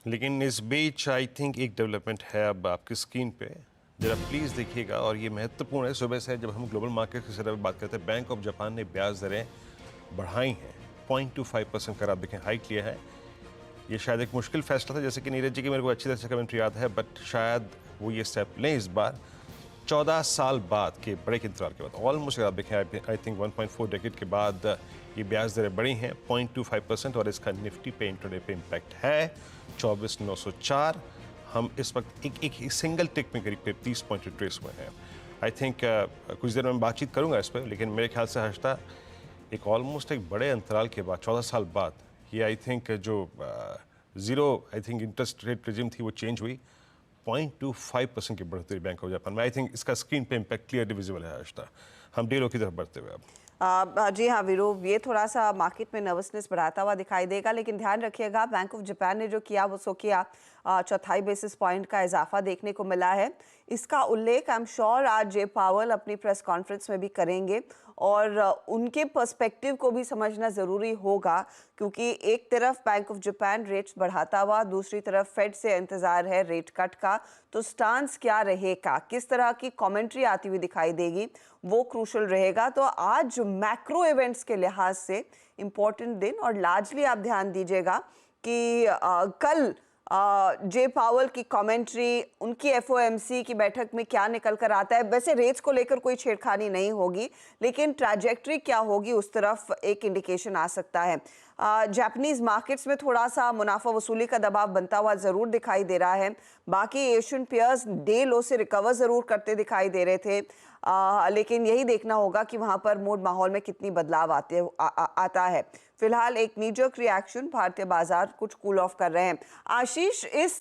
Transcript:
लेकिन इस बीच I think एक डेवलपमेंट है अब आपकी स्क्रीन पे, जरा प्लीज़ देखिएगा। और ये महत्वपूर्ण है। सुबह से जब हम ग्लोबल मार्केट की तरफ बात करते हैं, बैंक ऑफ जापान ने ब्याज दरें बढ़ाई हैं। 0.25% का आप देखें हाइक लिया है। ये शायद एक मुश्किल फैसला था, जैसे कि नीरज जी की मेरे को अच्छी तरह से कमेंट्री याद है, बट शायद वो ये स्टेप लें इस बार 14 साल बाद के बड़े इंतजार के बाद। ऑलमोस्ट आप देखें आई थिंक 1.4 डेकेड के बाद ये ब्याज दरें बढ़ी हैं 0.25%। और इसका निफ्टी पे इंट्राडे पे इम्पैक्ट है 24,904। हम इस वक्त एक सिंगल टिक में करीब 30 पॉइंट रिट्रेस हुए हैं। आई थिंक कुछ देर में मैं बातचीत करूंगा इस पर, लेकिन मेरे ख्याल से हर्षता एक ऑलमोस्ट एक बड़े अंतराल के बाद 14 साल बाद ये आई थिंक जो zero I think interest rate regime थी वो चेंज हुई। 0.25% की बढ़ोतरी बैंक ऑफ जापान में। आई थिंक इसका स्क्रीन पे इम्पैक्ट क्लियरली विजिबल है हर्षता। हम डीलों की तरफ बढ़ते हुए अब जी हाँ वीरू, ये थोड़ा सा मार्केट में नर्वसनेस बढ़ाता हुआ दिखाई देगा, लेकिन ध्यान रखिएगा बैंक ऑफ जापान ने जो किया वो सो किया। 4 बेसिस पॉइंट का इजाफा देखने को मिला है। इसका उल्लेख आई एम श्योर आज जे पावल अपनी प्रेस कॉन्फ्रेंस में भी करेंगे और उनके पर्सपेक्टिव को भी समझना ज़रूरी होगा, क्योंकि एक तरफ बैंक ऑफ जापान रेट्स बढ़ाता हुआ, दूसरी तरफ फेड से इंतज़ार है रेट कट का। तो स्टांस क्या रहेगा, किस तरह की कमेंट्री आती हुई दिखाई देगी, वो क्रूशल रहेगा। तो आज मैक्रो इवेंट्स के लिहाज से इम्पोर्टेंट दिन, और लार्जली आप ध्यान दीजिएगा कि कल जे पावल की कमेंट्री, उनकी एफओएमसी की बैठक में क्या निकल कर आता है। वैसे रेट्स को लेकर कोई छेड़खानी नहीं होगी, लेकिन ट्रैजेक्टरी क्या होगी उस तरफ एक इंडिकेशन आ सकता है। जापानीज मार्केट्स में थोड़ा सा मुनाफा वसूली का दबाव बनता हुआ जरूर दिखाई दे रहा है। बाकी एशियन पेयर्स डे लो से रिकवर जरूर करते दिखाई दे रहे थे, लेकिन यही देखना होगा कि वहां पर मूड माहौल में कितनी बदलाव आता है। फिलहाल एक नीजर्क रिएक्शन, भारतीय बाजार कुछ कूल ऑफ कर रहे हैं। आशीष, इस